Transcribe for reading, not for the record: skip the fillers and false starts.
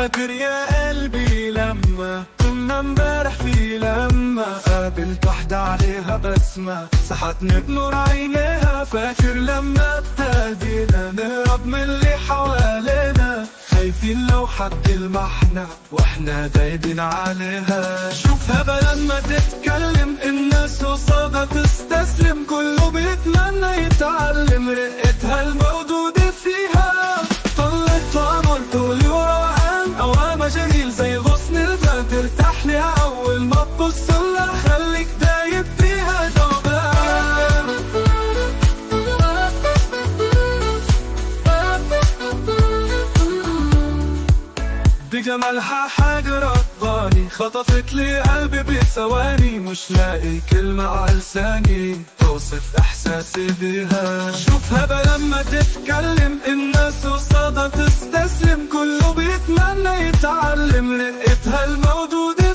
فاكر يا قلبي لما كنا امبارح في لما قابلت واحدة عليها بسمة سحتني بنور عينيها. فاكر لما ابتدينا نهرب من اللي حوالينا خايفين لو حد يلمحنا واحنا دايبين عليها. شوفها بلد ما تتكلم الناس قصادها تستسلم، كله بيتمنى يتعلم رقتها الموجودة فيها. طلت قمر طولي وروقان قوامة جميل زي غصن البلد، ترتاح ليها أول ما تبص لها خليك دايب فيها دوبان. بجمالها حاجة رباني خطفت لي قلبي بثواني، مش لاقي كلمة على لساني توصف إحساسي بيها. شوفها بلما تتكلم الناس قصادها تستسلم، كله بيتمنى يتعلم رقتها الموجودة